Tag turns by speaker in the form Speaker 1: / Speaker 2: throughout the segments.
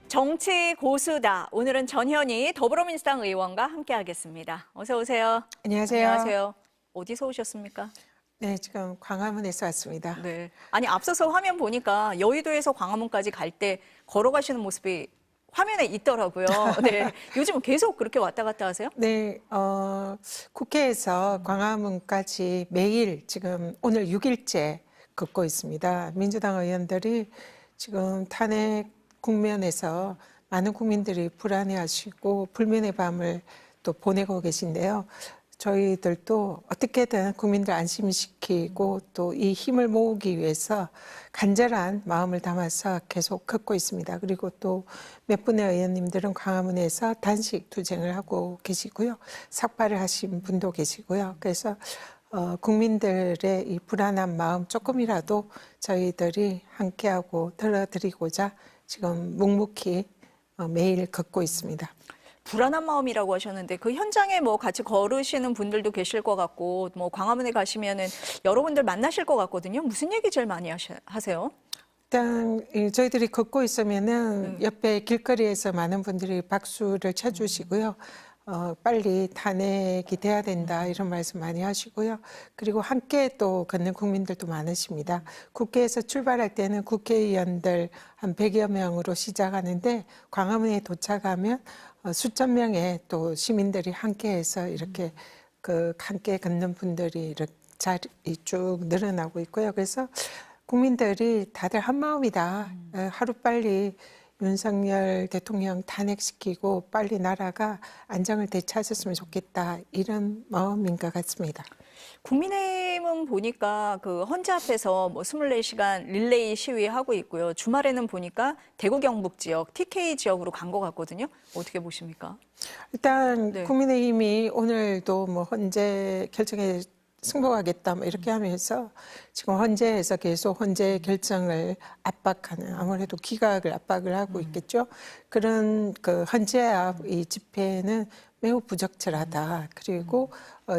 Speaker 1: 정치 고수다. 오늘은 전현희 더불어민주당 의원과 함께하겠습니다. 어서 오세요.
Speaker 2: 안녕하세요.
Speaker 1: 안녕하세요. 어디서 오셨습니까?
Speaker 2: 네, 지금 광화문에서 왔습니다.
Speaker 1: 네. 아니 앞서서 화면 보니까 여의도에서 광화문까지 갈 때 걸어가시는 모습이 화면에 있더라고요. 네. 요즘 계속 그렇게 왔다 갔다 하세요?
Speaker 2: 네, 국회에서 광화문까지 매일 지금 오늘 6일째 걷고 있습니다. 민주당 의원들이 지금 탄핵 국면에서 많은 국민들이 불안해하시고 불면의 밤을 또 보내고 계신데요. 저희들도 어떻게든 국민들 안심시키고 또 이 힘을 모으기 위해서 간절한 마음을 담아서 계속 걷고 있습니다. 그리고 또 몇 분의 의원님들은 광화문에서 단식 투쟁을 하고 계시고요. 삭발을 하신 분도 계시고요. 그래서 국민들의 이 불안한 마음 조금이라도 저희들이 함께하고 덜어드리고자 지금 묵묵히 매일 걷고 있습니다.
Speaker 1: 불안한 마음이라고 하셨는데 그 현장에 뭐 같이 걸으시는 분들도 계실 것 같고 뭐 광화문에 가시면은 여러분들 만나실 것 같거든요. 무슨 얘기 제일 많이 하세요?
Speaker 2: 일단 저희들이 걷고 있으면은 옆에 길거리에서 많은 분들이 박수를 쳐주시고요. 빨리 탄핵이 돼야 된다 이런 말씀 많이 하시고요. 그리고 함께 또 걷는 국민들도 많으십니다. 국회에서 출발할 때는 국회의원들 한 100여 명으로 시작하는데 광화문에 도착하면 수천 명의 또 시민들이 함께해서 이렇게 함께 걷는 분들이 이렇게 자리 쭉 늘어나고 있고요. 그래서 국민들이 다들 한 마음이다. 하루빨리 윤석열 대통령 탄핵시키고 빨리 나라가 안정을 되찾았으면 좋겠다. 이런 마음인 것 같습니다.
Speaker 1: 국민의힘은 보니까 그 헌재 앞에서 뭐 24시간 릴레이 시위하고 있고요. 주말에는 보니까 대구 경북 지역, TK 지역으로 간 것 같거든요. 어떻게 보십니까?
Speaker 2: 일단
Speaker 1: 네.
Speaker 2: 국민의힘이 오늘도 뭐 헌재 결정에 승복하겠다 뭐 이렇게 하면서 지금 헌재에서 계속 헌재 결정을 압박하는 아무래도 기각을 압박을 하고 있겠죠. 그런 그 헌재 앞 이 집회는 매우 부적절하다. 그리고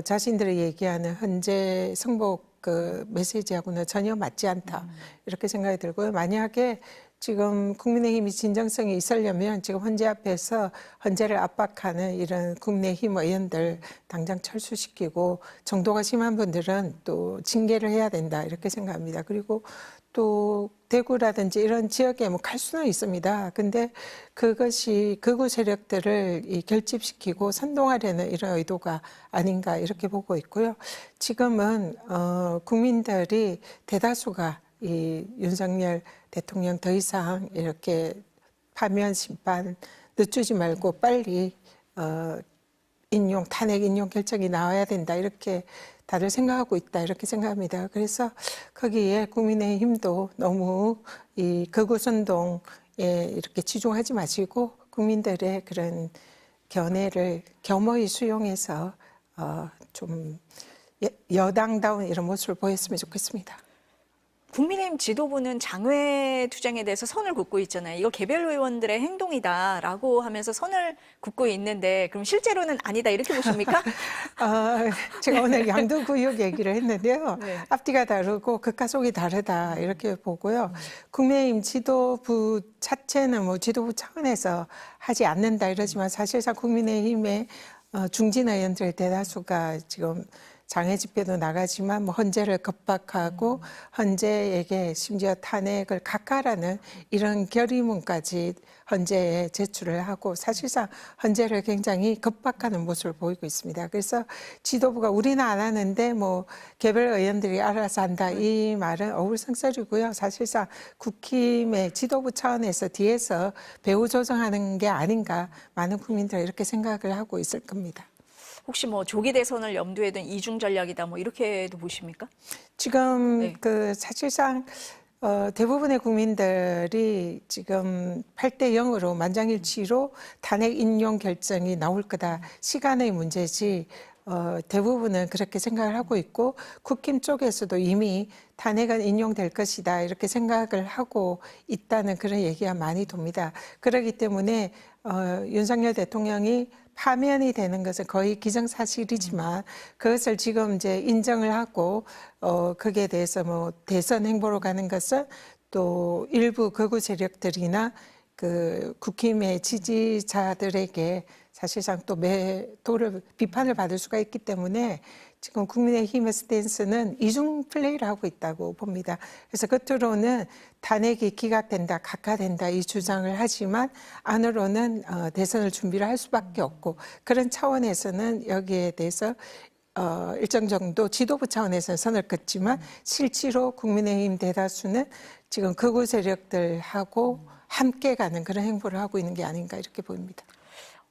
Speaker 2: 자신들이 얘기하는 헌재 승복 그 메시지하고는 전혀 맞지 않다. 이렇게 생각이 들고요. 만약에 지금 국민의힘이 진정성이 있으려면 지금 헌재 앞에서 헌재를 압박하는 이런 국민의힘 의원들 당장 철수시키고 정도가 심한 분들은 또 징계를 해야 된다 이렇게 생각합니다. 그리고 또 대구라든지 이런 지역에 뭐 갈 수는 있습니다. 근데 그것이 극우 세력들을 결집시키고 선동하려는 이런 의도가 아닌가 이렇게 보고 있고요. 지금은 국민들이 대다수가 이 윤석열 대통령 더 이상 이렇게 파면 심판 늦추지 말고 빨리 탄핵 인용 결정이 나와야 된다 이렇게 다들 생각하고 있다 이렇게 생각합니다. 그래서 거기에 국민의힘도 너무 이 극우 선동에 이렇게 치중하지 마시고 국민들의 그런 견해를 겸허히 수용해서 좀 여당다운 이런 모습을 보였으면 좋겠습니다.
Speaker 1: 국민의힘 지도부는 장외 투쟁에 대해서 선을 긋고 있잖아요. 이거 개별 의원들의 행동이다라고 하면서 선을 긋고 있는데 그럼 실제로는 아니다 이렇게 보십니까?
Speaker 2: 제가 오늘 양도구역 얘기를 했는데요.
Speaker 1: 네.
Speaker 2: 앞뒤가 다르고 극과 속이 다르다 이렇게 보고요. 국민의힘 지도부 자체는 뭐 지도부 차원에서 하지 않는다 이러지만 사실상 국민의힘의 중진 의원들 대다수가 지금 장외 집회도 나가지만 뭐 헌재를 겁박하고 헌재에게 심지어 탄핵을 각하라는 이런 결의문까지 헌재에 제출을 하고 사실상 헌재를 굉장히 겁박하는 모습을 보이고 있습니다. 그래서 지도부가 우리는 안 하는데 뭐 개별 의원들이 알아서 한다 이 말은 어불성설이고요. 사실상 국힘의 지도부 차원에서 뒤에서 배후 조정하는 게 아닌가 많은 국민들이 이렇게 생각을 하고 있을 겁니다.
Speaker 1: 혹시 뭐 조기 대선을 염두에 둔 이중 전략이다 뭐 이렇게도 보십니까?
Speaker 2: 지금
Speaker 1: 네.
Speaker 2: 사실상 대부분의 국민들이 지금 8대 0으로 만장일치로 탄핵 인용 결정이 나올 거다. 시간의 문제지 대부분은 그렇게 생각을 하고 있고 국힘 쪽에서도 이미 탄핵은 인용될 것이다 이렇게 생각을 하고 있다는 그런 얘기가 많이 돕니다. 그렇기 때문에 윤석열 대통령이 파면이 되는 것은 거의 기정사실이지만 그것을 지금 이제 인정을 하고 거기에 대해서 뭐 대선 행보로 가는 것은 또 일부 극우 세력들이나 그 국힘의 지지자들에게 사실상 또 매도를 비판을 받을 수가 있기 때문에 지금 국민의힘의 스탠스는 이중 플레이를 하고 있다고 봅니다. 그래서 겉으로는 탄핵이 기각된다, 각하된다 이 주장을 하지만 안으로는 대선을 준비를 할 수밖에 없고 그런 차원에서는 여기에 대해서 일정 정도 지도부 차원에서는 선을 긋지만 실제로 국민의힘 대다수는 지금 극우 세력들하고 함께 가는 그런 행보를 하고 있는 게 아닌가 이렇게 보입니다.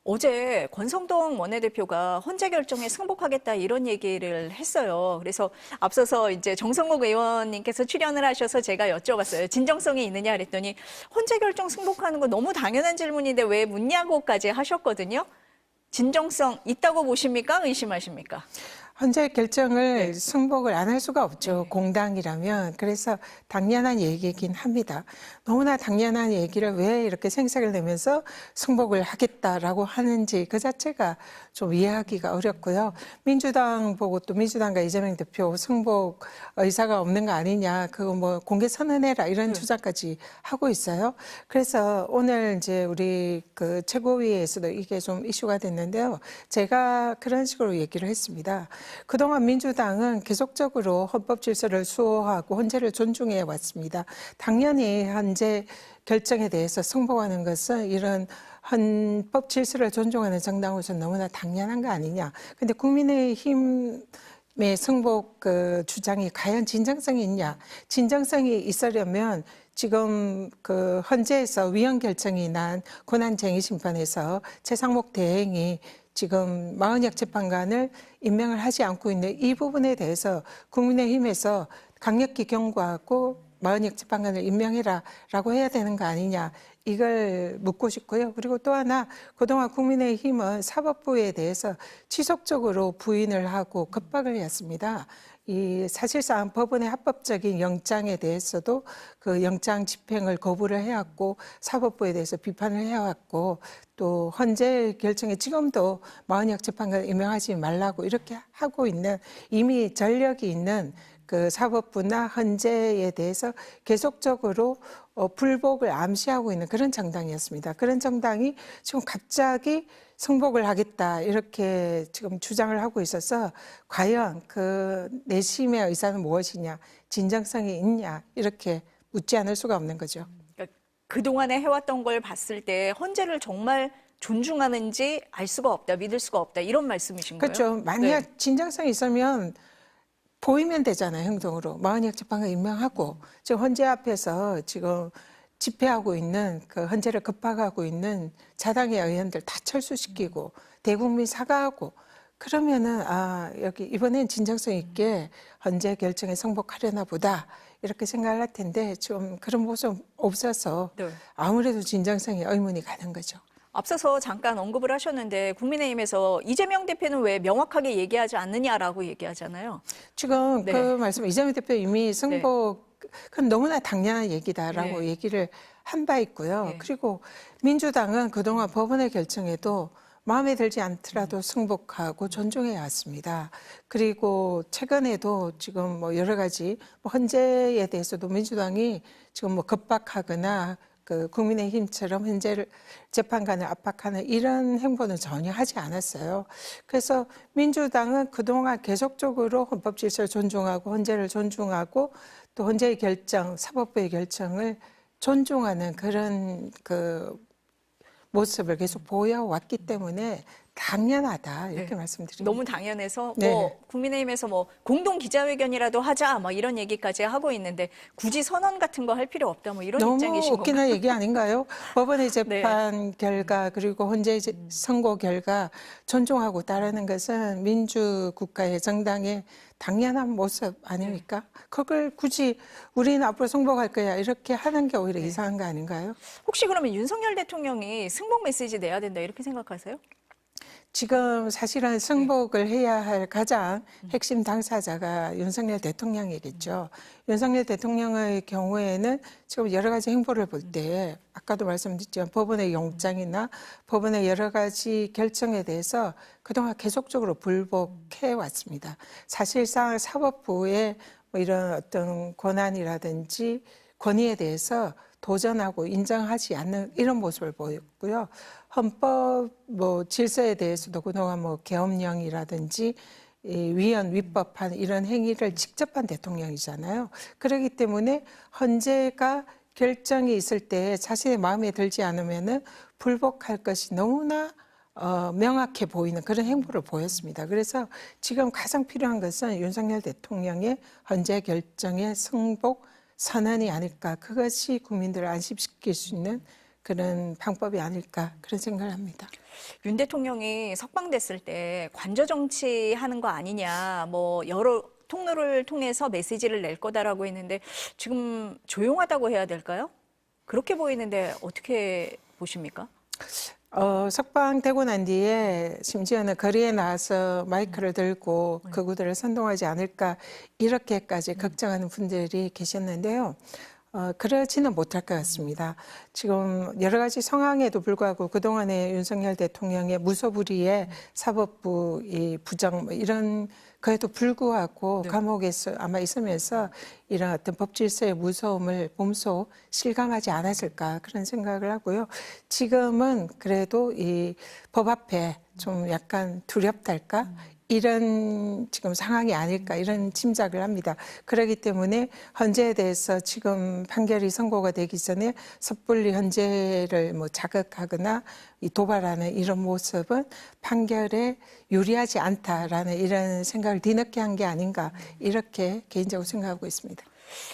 Speaker 1: 어제 권성동 원내대표가 헌재 결정에 승복하겠다 이런 얘기를 했어요. 그래서 앞서서 이제 정성국 의원님께서 출연을 하셔서 제가 여쭤봤어요. 진정성이 있느냐 그랬더니 헌재 결정 승복하는 거 너무 당연한 질문인데 왜 묻냐고까지 하셨거든요. 진정성 있다고 보십니까? 의심하십니까?
Speaker 2: 헌재 결정을 승복을 안 할 수가 없죠. 공당이라면. 그래서 당연한 얘기이긴 합니다. 너무나 당연한 얘기를 왜 이렇게 생색을 내면서 승복을 하겠다라고 하는지 그 자체가 좀 이해하기가 어렵고요. 민주당 보고 또 민주당과 이재명 대표 승복 의사가 없는 거 아니냐. 그거 뭐 공개 선언해라 이런 주장까지 하고 있어요. 그래서 오늘 이제 우리 그 최고위에서도 이게 좀 이슈가 됐는데요. 제가 그런 식으로 얘기를 했습니다. 그동안 민주당은 계속적으로 헌법 질서를 수호하고 헌재를 존중해 왔습니다. 당연히 헌재 결정에 대해서 승복하는 것은 이런 헌법 질서를 존중하는 정당으로서 너무나 당연한 거 아니냐. 근데 국민의힘의 승복 그 주장이 과연 진정성이 있냐. 진정성이 있으려면 지금 그 헌재에서 위헌 결정이 난 권한쟁의심판에서 최상목 대행이 지금 마은혁 재판관을 임명을 하지 않고 있는 이 부분에 대해서 국민의힘에서 강력히 경고하고 마은혁 재판관을 임명해라라고 해야 되는 거 아니냐 이걸 묻고 싶고요. 그리고 또 하나 그동안 국민의힘은 사법부에 대해서 지속적으로 부인을 하고 겁박을 했습니다. 이 사실상 법원의 합법적인 영장에 대해서도 그 영장 집행을 거부를 해왔고 사법부에 대해서 비판을 해왔고 또 헌재 결정에 지금도 마은혁 재판관을 임명하지 말라고 이렇게 하고 있는 이미 전력이 있는 그 사법부나 헌재에 대해서 계속적으로 불복을 암시하고 있는 그런 정당이었습니다. 그런 정당이 지금 갑자기 승복을 하겠다 이렇게 지금 주장을 하고 있어서 과연 그 내심의 의사는 무엇이냐, 진정성이 있냐 이렇게 묻지 않을 수가 없는 거죠.
Speaker 1: 그러니까 그동안에 해왔던 걸 봤을 때 헌재를 정말 존중하는지 알 수가 없다, 믿을 수가 없다 이런 말씀이신 거예요?
Speaker 2: 그렇죠. 만약 진정성이 있으면 보이면 되잖아요, 행동으로. 마은혁 재판관 임명하고 지금 헌재 앞에서 지금 집회하고 있는 그 헌재를 급박하고 있는 자당의 의원들 다 철수시키고 대국민 사과하고 그러면은 아 여기 이번엔 진정성 있게 헌재 결정에 승복하려나 보다 이렇게 생각을 할 텐데 좀 그런 모습 없어서
Speaker 1: 네.
Speaker 2: 아무래도 진정성에 의문이 가는 거죠.
Speaker 1: 앞서서 잠깐 언급을 하셨는데 국민의힘에서 이재명 대표는 왜 명확하게 얘기하지 않느냐라고 얘기하잖아요.
Speaker 2: 지금
Speaker 1: 네.
Speaker 2: 그 말씀 이재명 대표 이미 승복 그건 너무나 당연한 얘기다라고
Speaker 1: 네.
Speaker 2: 얘기를 한 바 있고요.
Speaker 1: 네.
Speaker 2: 그리고 민주당은 그동안 법원의 결정에도 마음에 들지 않더라도 승복하고 존중해 왔습니다. 그리고 최근에도 지금 뭐 여러 가지 뭐 헌재에 대해서도 민주당이 지금 뭐 겁박하거나 그 국민의힘처럼 헌재를 재판관을 압박하는 이런 행보는 전혀 하지 않았어요. 그래서 민주당은 그동안 계속적으로 헌법 질서를 존중하고 헌재를 존중하고 또 헌재의 결정, 사법부의 결정을 존중하는 그런 그 모습을 계속 보여왔기 때문에 당연하다 이렇게 말씀드립니다.
Speaker 1: 너무 당연해서
Speaker 2: 네.
Speaker 1: 뭐 국민의힘에서 뭐 공동 기자회견이라도 하자 뭐 이런 얘기까지 하고 있는데 굳이 선언 같은 거 할 필요 없다 뭐 이런
Speaker 2: 너무
Speaker 1: 입장이신 건가요?
Speaker 2: 웃기는 얘기 아닌가요? 법원의 재판 결과 그리고 헌재 선고 결과 존중하고 따르는 것은 민주국가의 정당의 당연한 모습 아닙니까? 그걸 굳이 우리는 앞으로 승복할 거야 이렇게 하는 게 오히려 이상한 거 아닌가요?
Speaker 1: 혹시 그러면 윤석열 대통령이 승복 메시지 내야 된다 이렇게 생각하세요?
Speaker 2: 지금 사실은 승복을 해야 할 가장 핵심 당사자가 윤석열 대통령이겠죠. 윤석열 대통령의 경우에는 지금 여러 가지 행보를 볼 때 아까도 말씀드렸지만 법원의 영장이나 법원의 여러 가지 결정에 대해서 그동안 계속적으로 불복해 왔습니다. 사실상 사법부의 뭐 이런 어떤 권한이라든지 권위에 대해서 도전하고 인정하지 않는 이런 모습을 보였고요. 헌법 질서에 대해서도 그동안 계엄령이라든지 이 위헌 위법한 이런 행위를 직접 한 대통령이잖아요. 그렇기 때문에 헌재가 결정이 있을 때 자신의 마음에 들지 않으면은 불복할 것이 너무나 명확해 보이는 그런 행보를 보였습니다. 그래서 지금 가장 필요한 것은 윤석열 대통령의 헌재 결정의 승복 선언이 아닐까. 그것이 국민들을 안심시킬 수 있는 그런 방법이 아닐까 그런 생각을 합니다.
Speaker 1: 윤 대통령이 석방됐을 때 관저 정치하는 거 아니냐, 여러 통로를 통해서 메시지를 낼 거다라고 했는데 지금 조용하다고 해야 될까요? 그렇게 보이는데 어떻게 보십니까?
Speaker 2: 석방되고 난 뒤에 심지어는 거리에 나와서 마이크를 들고 극우들을 선동하지 않을까 이렇게까지 걱정하는 분들이 계셨는데요. 그러지는 못할 것 같습니다. 지금 여러 가지 상황에도 불구하고 그동안에 윤석열 대통령의 무소불위의 사법부 이 부정 이런 거에도 불구하고
Speaker 1: 네.
Speaker 2: 감옥에서 아마 있으면서 이런 어떤 법 질서의 무서움을 몸소 실감하지 않았을까 그런 생각을 하고요. 지금은 그래도 이 법 앞에 좀 약간 두렵달까? 이런 지금 상황이 아닐까 이런 짐작을 합니다. 그렇기 때문에 헌재에 대해서 지금 판결이 선고가 되기 전에 섣불리 헌재를 자극하거나 도발하는 이런 모습은 판결에 유리하지 않다라는 이런 생각을 뒤늦게 한 게 아닌가 이렇게 개인적으로 생각하고 있습니다.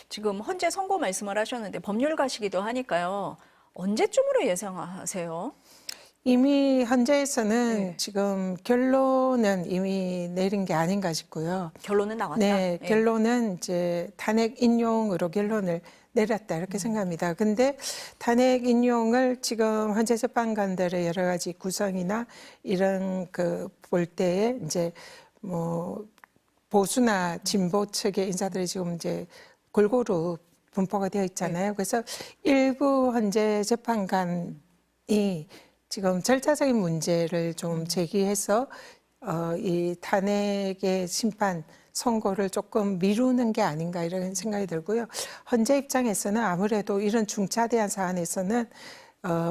Speaker 1: 지금 헌재 선고 말씀을 하셨는데 법률가시기도 하니까요. 언제쯤으로 예상하세요?
Speaker 2: 이미 헌재에서는
Speaker 1: 네.
Speaker 2: 지금 결론은 이미 내린 게 아닌가 싶고요.
Speaker 1: 결론은 나왔다?
Speaker 2: 네,
Speaker 1: 예.
Speaker 2: 결론은 이제 탄핵 인용으로 결론을 내렸다 이렇게 생각합니다. 근데 탄핵 인용을 지금 헌재 재판관들의 여러 가지 구성이나 이런 볼 때에 이제 보수나 진보 측의 인사들이 지금 이제 골고루 분포가 되어 있잖아요. 그래서 일부 헌재 재판관이 지금 절차적인 문제를 좀 제기해서 이 탄핵의 심판 선고를 조금 미루는 게 아닌가 이런 생각이 들고요. 헌재 입장에서는 아무래도 이런 중차대한 사안에서는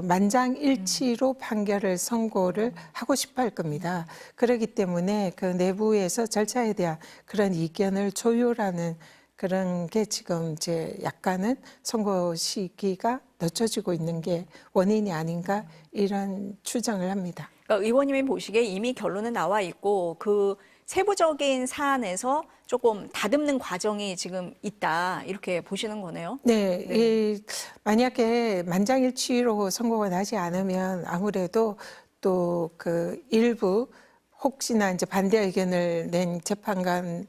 Speaker 2: 만장일치로 판결을 선고를 하고 싶어 할 겁니다. 그렇기 때문에 그 내부에서 절차에 대한 그런 이견을 조율하는 그런 게 지금 이제 약간은 선고 시기가 늦춰지고 있는 게 원인이 아닌가 이런 추정을 합니다.
Speaker 1: 그러니까 의원님이 보시기에 이미 결론은 나와 있고 그 세부적인 사안에서 조금 다듬는 과정이 지금 있다 이렇게 보시는 거네요.
Speaker 2: 네, 만약에 만장일치로 선고가 나지 않으면 아무래도 또 그 일부 혹시나 이제 반대 의견을 낸 재판관들의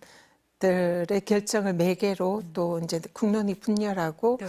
Speaker 2: 결정을 매개로 또 이제 국론이 분열하고
Speaker 1: 네.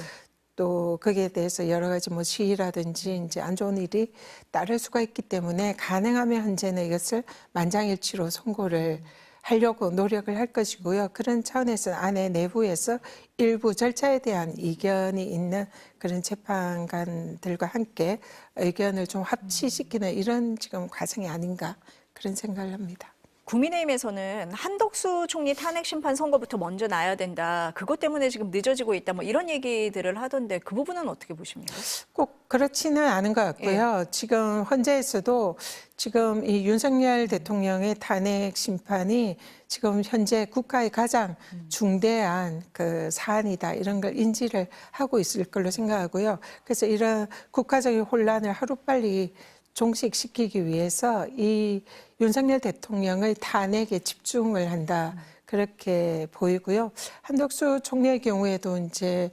Speaker 2: 또 거기에 대해서 여러 가지 시위라든지 이제 안 좋은 일이 따를 수가 있기 때문에 가능하면 현재는 이것을 만장일치로 선고를 하려고 노력을 할 것이고요. 그런 차원에서 안에 내부에서 일부 절차에 대한 이견이 있는 그런 재판관들과 함께 의견을 좀 합치시키는 이런 지금 과정이 아닌가 그런 생각을 합니다.
Speaker 1: 국민의힘에서는 한덕수 총리 탄핵 심판 선고부터 먼저 나야 된다. 그것 때문에 지금 늦어지고 있다. 이런 얘기들을 하던데 그 부분은 어떻게 보십니까?
Speaker 2: 꼭 그렇지는 않은 것 같고요. 지금 헌재에서도 지금 이 윤석열 대통령의 탄핵 심판이 지금 현재 국가의 가장 중대한 그 사안이다. 이런 걸 인지를 하고 있을 걸로 생각하고요. 그래서 이런 국가적인 혼란을 하루빨리 종식시키기 위해서 이 윤석열 대통령의 탄핵에 집중을 한다. 그렇게 보이고요. 한덕수 총리의 경우에도 이제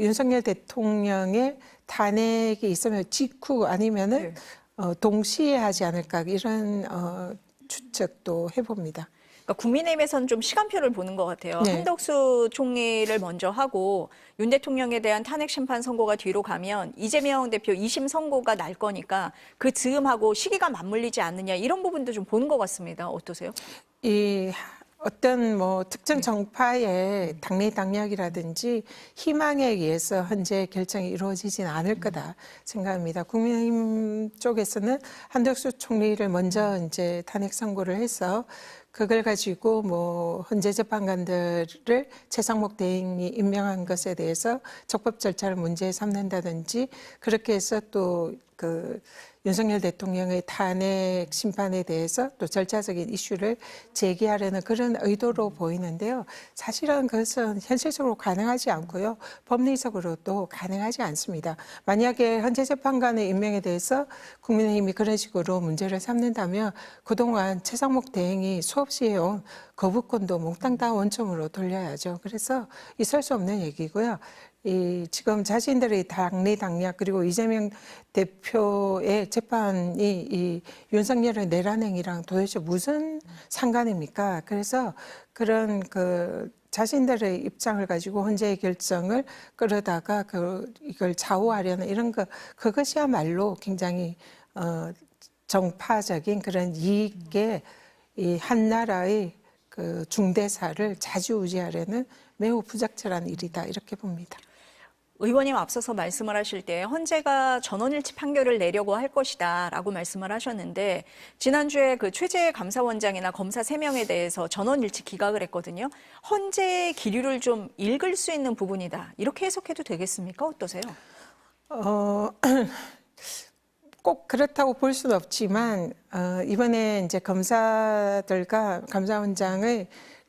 Speaker 2: 윤석열 대통령의 탄핵이 있으면 직후 아니면은 동시에 하지 않을까 이런 추측도 해봅니다.
Speaker 1: 그러니까 국민의힘에서는 좀 시간표를 보는 것 같아요.
Speaker 2: 네.
Speaker 1: 한덕수 총리를 먼저 하고 윤 대통령에 대한 탄핵 심판 선고가 뒤로 가면 이재명 대표 2심 선고가 날 거니까 그 즈음하고 시기가 맞물리지 않느냐 이런 부분도 좀 보는 것 같습니다. 어떠세요?
Speaker 2: 이 어떤 특정 정파의 당내 당략이라든지 희망에 의해서 현재 결정이 이루어지지는 않을 거다 생각합니다. 국민의힘 쪽에서는 한덕수 총리를 먼저 이제 탄핵 선고를 해서 그걸 가지고 뭐 헌재 재판관들을 최상목 대행이 임명한 것에 대해서 적법 절차를 문제 삼는다든지 그렇게 해서 또 그 윤석열 대통령의 탄핵 심판에 대해서 또 절차적인 이슈를 제기하려는 그런 의도로 보이는데요. 사실은 그것은 현실적으로 가능하지 않고요. 법리적으로도 가능하지 않습니다. 만약에 헌재 재판관의 임명에 대해서 국민의힘이 그런 식으로 문제를 삼는다면 그동안 최상목 대행이 수없이 해온 거부권도 몽땅 다 원점으로 돌려야죠. 그래서 있을 수 없는 얘기고요. 지금 자신들의 당리당략 그리고 이재명 대표의 재판이 이 윤석열의 내란 행위랑 도대체 무슨 상관입니까? 그래서 그런 그 자신들의 입장을 가지고 헌재의 결정을 끌어다가 이걸 좌우하려는 이런 그것이야말로 굉장히 정파적인 그런 이익에 이 한 나라의 그 중대사를 좌지우지하려는 매우 부적절한 일이다 이렇게 봅니다.
Speaker 1: 의원님 앞서서 말씀을 하실 때 헌재가 전원일치 판결을 내려고 할 것이다라고 말씀을 하셨는데 지난주에 그 최재 감사원장이나 검사 3명에 대해서 전원일치 기각을 했거든요. 헌재의 기류를 좀 읽을 수 있는 부분이다. 이렇게 해석해도 되겠습니까? 어떠세요?
Speaker 2: 꼭 그렇다고 볼 수는 없지만 이번에 이제 검사들과 감사원장의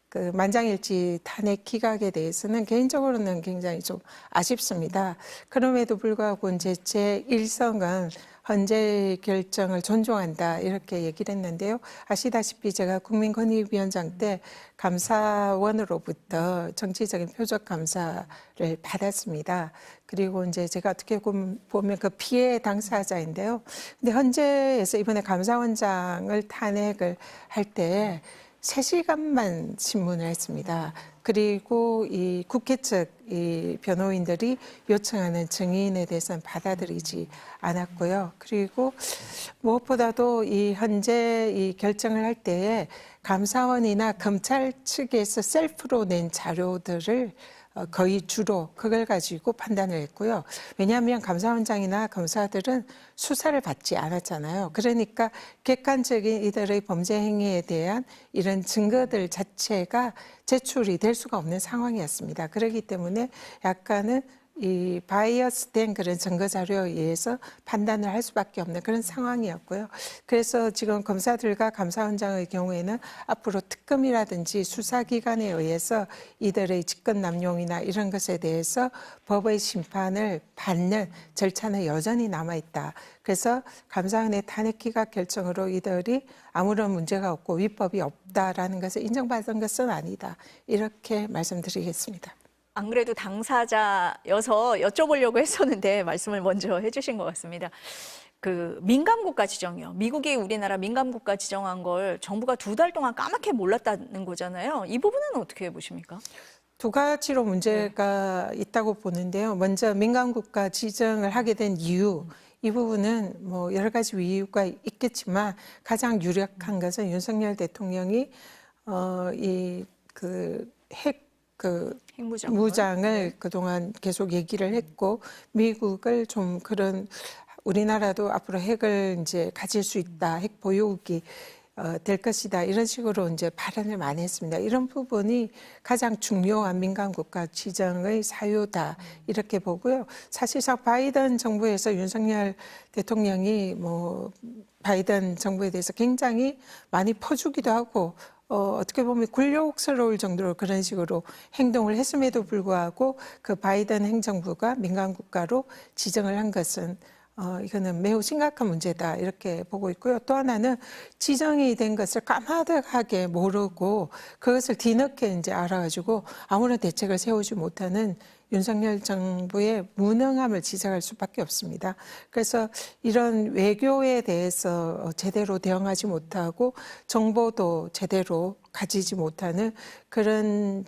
Speaker 2: 그 만장일치 탄핵 기각에 대해서는 개인적으로는 굉장히 좀 아쉽습니다. 그럼에도 불구하고 이제 제1성은 헌재 결정을 존중한다 이렇게 얘기를 했는데요. 아시다시피 제가 국민권익위원장 때 감사원으로부터 정치적인 표적 감사를 받았습니다. 그리고 이제 제가 어떻게 보면 그 피해 당사자인데요. 근데 헌재에서 이번에 감사원장을 탄핵을 할 때 3시간만 신문을 했습니다. 그리고 이 국회 측 이 변호인들이 요청하는 증인에 대해서는 받아들이지 않았고요. 그리고 무엇보다도 이 현재 이 결정을 할 때에 감사원이나 검찰 측에서 셀프로 낸 자료들을 거의 주로 그걸 가지고 판단을 했고요. 왜냐하면 감사원장이나 검사들은 수사를 받지 않았잖아요. 그러니까 객관적인 이들의 범죄 행위에 대한 이런 증거들 자체가 제출이 될 수가 없는 상황이었습니다. 그렇기 때문에 약간은 이 바이어스된 그런 증거 자료에 의해서 판단을 할 수밖에 없는 그런 상황이었고요. 그래서 지금 검사들과 감사원장의 경우에는 앞으로 특검이라든지 수사기관에 의해서 이들의 직권남용이나 이런 것에 대해서 법의 심판을 받는 절차는 여전히 남아있다. 그래서 감사원의 탄핵 기각 결정으로 이들이 아무런 문제가 없고 위법이 없다라는 것을 인정받은 것은 아니다. 이렇게 말씀드리겠습니다.
Speaker 1: 안 그래도 당사자여서 여쭤보려고 했었는데 말씀을 먼저 해주신 것 같습니다. 그 민감국가 지정이요. 미국이 우리나라 민감국가 지정한 걸 정부가 2달 동안 까맣게 몰랐다는 거잖아요. 이 부분은 어떻게 보십니까?
Speaker 2: 두 가지로 문제가 있다고 보는데요. 먼저 민감국가 지정을 하게 된 이유, 이 부분은 뭐 여러 가지 이유가 있겠지만 가장 유력한 것은 윤석열 대통령이 핵무장을 그동안 계속 얘기를 했고 미국을 좀 그런 우리나라도 앞으로 핵을 이제 가질 수 있다, 핵 보유국이 될 것이다 이런 식으로 이제 발언을 많이 했습니다. 이런 부분이 가장 중요한 민감국가 지정의 사유다 이렇게 보고요. 사실상 바이든 정부에서 윤석열 대통령이 뭐 바이든 정부에 대해서 굉장히 많이 퍼주기도 하고 어떻게 보면 굴욕스러울 정도로 그런 식으로 행동을 했음에도 불구하고 그 바이든 행정부가 민감국가로 지정을 한 것은 이거는 매우 심각한 문제다 이렇게 보고 있고요. 또 하나는 지정이 된 것을 까마득하게 모르고 그것을 뒤늦게 이제 알아가지고 아무런 대책을 세우지 못하는 윤석열 정부의 무능함을 지적할 수밖에 없습니다. 그래서 이런 외교에 대해서 제대로 대응하지 못하고 정보도 제대로 가지지 못하는 그런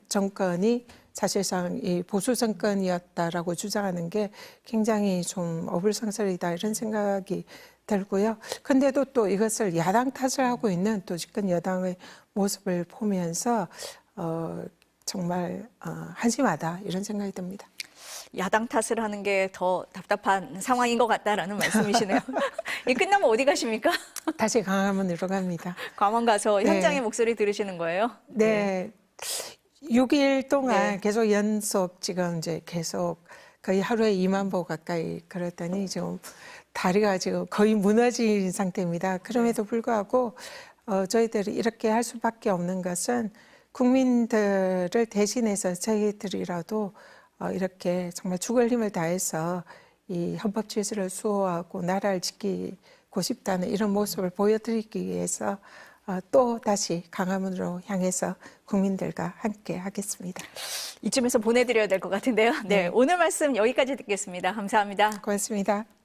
Speaker 2: 정권이 사실상 이 보수 정권이었다라고 주장하는 게 굉장히 좀 어불성설이다 이런 생각이 들고요. 근데도 또 이것을 야당 탓을 하고 있는 또 집권 여당의 모습을 보면서 정말 한심하다 이런 생각이 듭니다.
Speaker 1: 야당 탓을 하는 게 더 답답한 상황인 것 같다라는 말씀이시네요. 이 끝나면 어디 가십니까?
Speaker 2: 다시 강화문으로 갑니다.
Speaker 1: 광원 가서
Speaker 2: 네.
Speaker 1: 현장의 목소리 들으시는 거예요?
Speaker 2: 네. 6일 동안
Speaker 1: 네.
Speaker 2: 계속 연속 지금 이제 계속 거의 하루에 2만 보 가까이 걸었더니 지금 다리가 지금 거의 무너진 상태입니다. 그럼에도 불구하고 저희들이 이렇게 할 수밖에 없는 것은 국민들을 대신해서 저희들이라도 이렇게 정말 죽을 힘을 다해서 이 헌법 질서를 수호하고 나라를 지키고 싶다는 이런 모습을 보여드리기 위해서 또 다시 강화문으로 향해서 국민들과 함께 하겠습니다.
Speaker 1: 이쯤에서 보내드려야 될 것 같은데요. 네, 오늘 말씀 여기까지 듣겠습니다. 감사합니다.
Speaker 2: 고맙습니다.